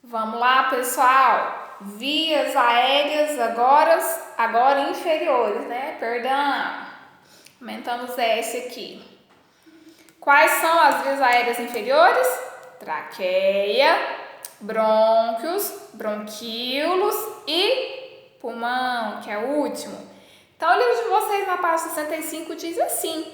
Vamos lá, pessoal. Vias aéreas agora inferiores, né? Perdão. Aumentamos S aqui. Quais são as vias aéreas inferiores? Traqueia, brônquios, bronquíolos e pulmão, que é o último. Então, o livro de vocês na página 65 diz assim: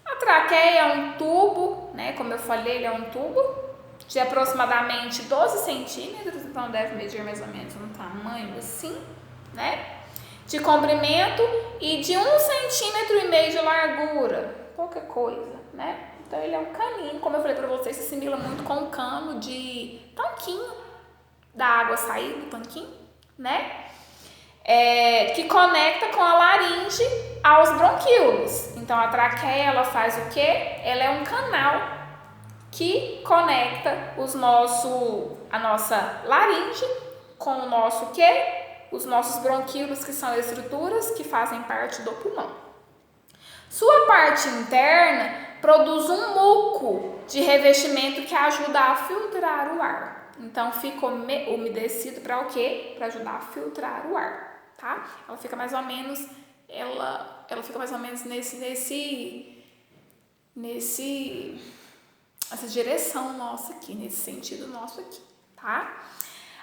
a traqueia é um tubo, né? Como eu falei, ele é um tubo de aproximadamente 12 centímetros, então deve medir mais ou menos um tamanho assim, né? De comprimento e de 1,5 centímetro de largura, pouca coisa, né? Então ele é um caninho, como eu falei para vocês, se assimila muito com um cano de tanquinho, da água sair do tanquinho, né? Que conecta com a laringe aos bronquíolos. Então a traqueia, ela faz o quê? Ela é um canal que conecta a nossa laringe com o nosso quê? Os nossos bronquíolos, que são estruturas que fazem parte do pulmão. Sua parte interna produz um muco de revestimento que ajuda a filtrar o ar. Então fica umedecido para o quê? Para ajudar a filtrar o ar, tá? Ela fica mais ou menos essa direção nossa aqui, nesse sentido nosso aqui, tá?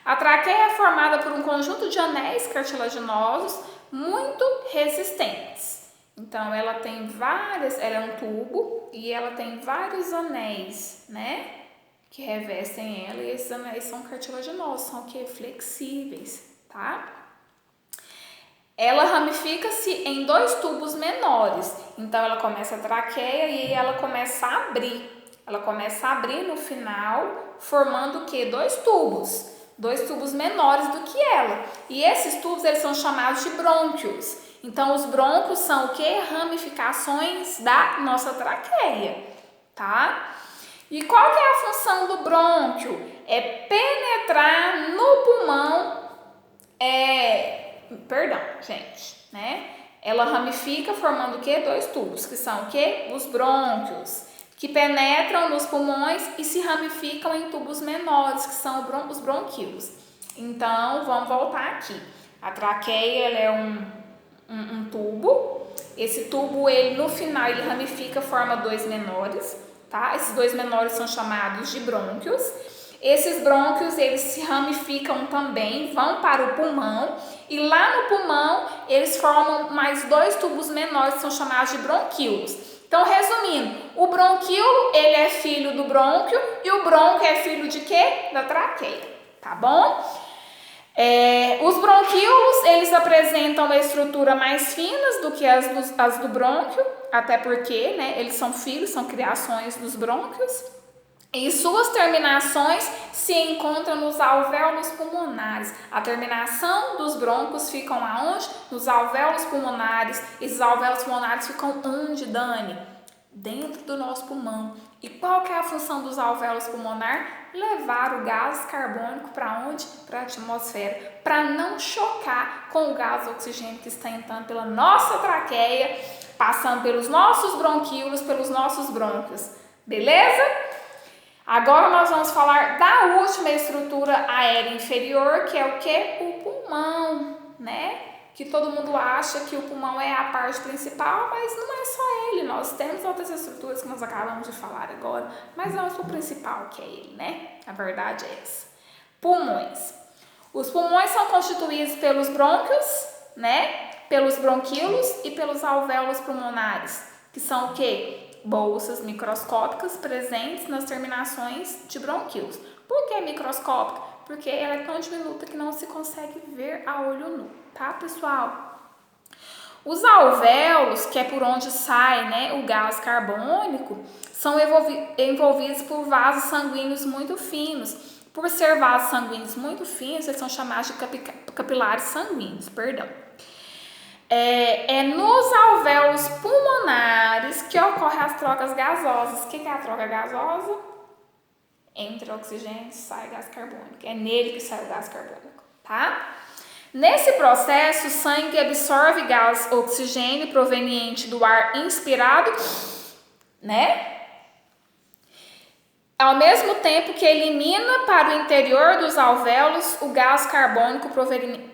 A traqueia é formada por um conjunto de anéis cartilaginosos muito resistentes. Então, ela é um tubo e ela tem vários anéis, né? Que revestem ela, e esses anéis são cartilaginosos, são flexíveis, tá? Ela ramifica-se em 2 tubos menores. Então, ela começa a traqueia e ela começa a abrir. Ela começa a abrir no final, formando o quê? 2 tubos. 2 tubos menores do que ela. E esses tubos, eles são chamados de brônquios. Então, os brônquios são o quê? Ramificações da nossa traqueia, tá? E qual que é a função do brônquio? É penetrar no pulmão, né? Ela ramifica formando o quê? 2 tubos, que são o quê? Os brônquios, que penetram nos pulmões e se ramificam em tubos menores, que são os bronquíolos. Então, vamos voltar aqui. A traqueia, ela é um tubo. Esse tubo, no final, ele ramifica, forma 2 menores, tá? Esses 2 menores são chamados de brônquios. Esses brônquios, eles se ramificam também, vão para o pulmão, e lá no pulmão, eles formam mais 2 tubos menores, que são chamados de bronquíolos. Então, resumindo, o bronquíolo, ele é filho do brônquio, e o brônquio é filho de quê? Da traqueia, tá bom? Os bronquíolos, eles apresentam uma estrutura mais finas do que as do brônquio, até porque, né, eles são filhos, são criações dos brônquios. E suas terminações se encontram nos alvéolos pulmonares. A terminação dos brônquios ficam aonde? Nos alvéolos pulmonares. Esses alvéolos pulmonares ficam onde, Dani? Dentro do nosso pulmão. E qual que é a função dos alvéolos pulmonares? Levar o gás carbônico para onde? Para a atmosfera, para não chocar com o gás oxigênio que está entrando pela nossa traqueia, passando pelos nossos bronquíolos, pelos nossos brônquios. Beleza? Agora nós vamos falar da última estrutura aérea inferior, que é o quê? O pulmão, né? Que todo mundo acha que o pulmão é a parte principal, mas não é só ele. Nós temos outras estruturas que nós acabamos de falar agora, mas não é o principal, que é ele, né? A verdade é essa. Pulmões. Os pulmões são constituídos pelos brônquios, né? Pelos bronquíolos e pelos alvéolos pulmonares, que são o quê? Bolsas microscópicas presentes nas terminações de bronquíolos. Por que microscópica? Porque ela é tão diminuta que não se consegue ver a olho nu, tá, pessoal? Os alvéolos, que é por onde sai, né, o gás carbônico, são envolvidos por vasos sanguíneos muito finos. Por ser vasos sanguíneos muito finos, eles são chamados de capilares sanguíneos, perdão. É nos alvéolos pulmonares que ocorrem as trocas gasosas. O que é a troca gasosa? Entra oxigênio, sai gás carbônico. É nele que sai o gás carbônico, tá? Nesse processo, o sangue absorve gás oxigênio proveniente do ar inspirado, né? ao mesmo tempo que elimina para o interior dos alvéolos o gás carbônico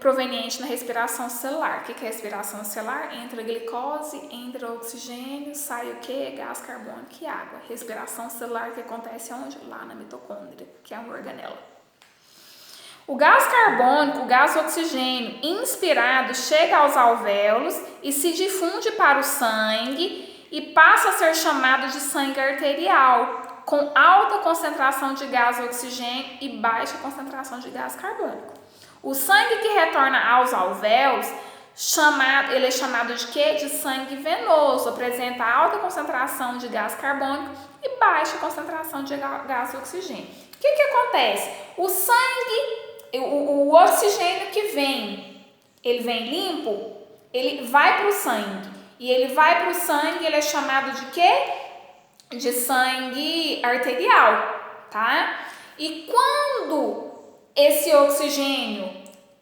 proveniente da respiração celular. O que é respiração celular? Entra a glicose, entra o oxigênio, sai o que? Gás carbônico e água. Respiração celular que acontece onde? Lá na mitocôndria, que é uma organela. O gás carbônico, o gás oxigênio inspirado chega aos alvéolos e se difunde para o sangue e passa a ser chamado de sangue arterial, com alta concentração de gás oxigênio e baixa concentração de gás carbônico. O sangue que retorna aos alvéolos, ele é chamado de quê? De sangue venoso, apresenta alta concentração de gás carbônico e baixa concentração de gás oxigênio. O que acontece? O sangue, o oxigênio que vem, ele vem limpo, ele vai para o sangue. E ele vai para o sangue, ele é chamado de quê? De sangue arterial, tá? E quando esse oxigênio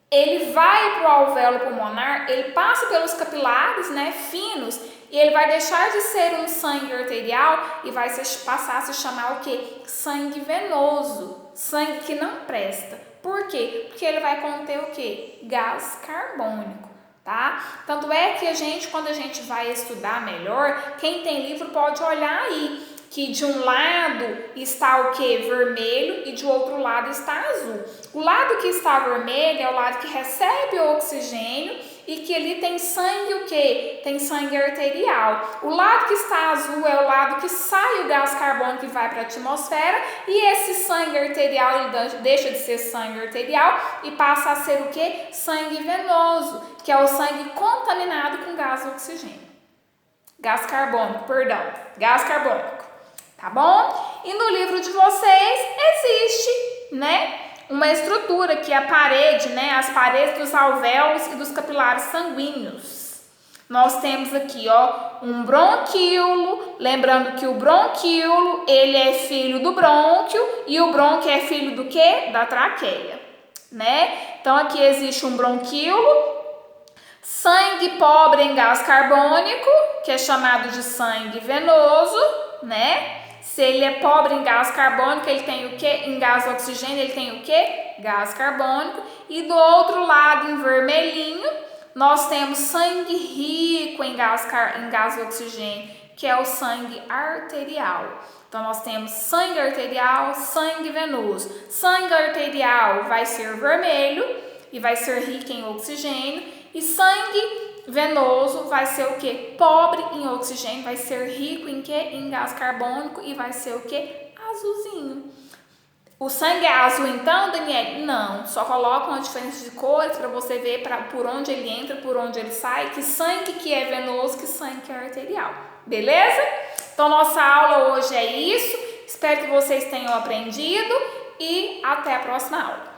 ele vai para o alvéolo pulmonar, ele passa pelos capilares, né, finos, e ele vai deixar de ser um sangue arterial e vai passar a se chamar o quê? Sangue venoso, sangue que não presta. Por quê? Porque ele vai conter o quê? Gás carbônico. Tá? Tanto é que quando a gente vai estudar melhor, quem tem livro pode olhar aí, que de um lado está o que? Vermelho e de outro lado está azul. O lado que está vermelho é o lado que recebe o oxigênio e que ali tem sangue o que? Tem sangue arterial. O lado que está azul é o lado que sai o gás carbônico e vai para a atmosfera, e esse sangue arterial ele deixa de ser sangue arterial e passa a ser o que? Sangue venoso, que é o sangue contaminado com gás oxigênio. Gás carbônico. Tá bom? E no livro de vocês existe, né, uma estrutura que é a parede, né, as paredes dos alvéolos e dos capilares sanguíneos. Nós temos aqui, ó, um bronquíolo, lembrando que o bronquíolo, ele é filho do brônquio e o brônquio é filho do quê? Da traqueia, né? Então aqui existe um bronquíolo, sangue pobre em gás carbônico, que é chamado de sangue venoso, né? Se ele é pobre em gás carbônico, ele tem o que? Em gás oxigênio, ele tem o que? Gás carbônico. E do outro lado, em vermelhinho, nós temos sangue rico em gás oxigênio, que é o sangue arterial. Então, nós temos sangue arterial, sangue venoso. Sangue arterial vai ser vermelho e vai ser rico em oxigênio. E sangue venoso vai ser o que? Pobre em oxigênio, vai ser rico em que? Em gás carbônico e vai ser o que? Azulzinho. O sangue é azul então, Daniele? Não, só coloca uma diferença de cores para você ver por onde ele entra, por onde ele sai, que sangue que é venoso, que sangue que é arterial. Beleza? Então, nossa aula hoje é isso. Espero que vocês tenham aprendido e até a próxima aula.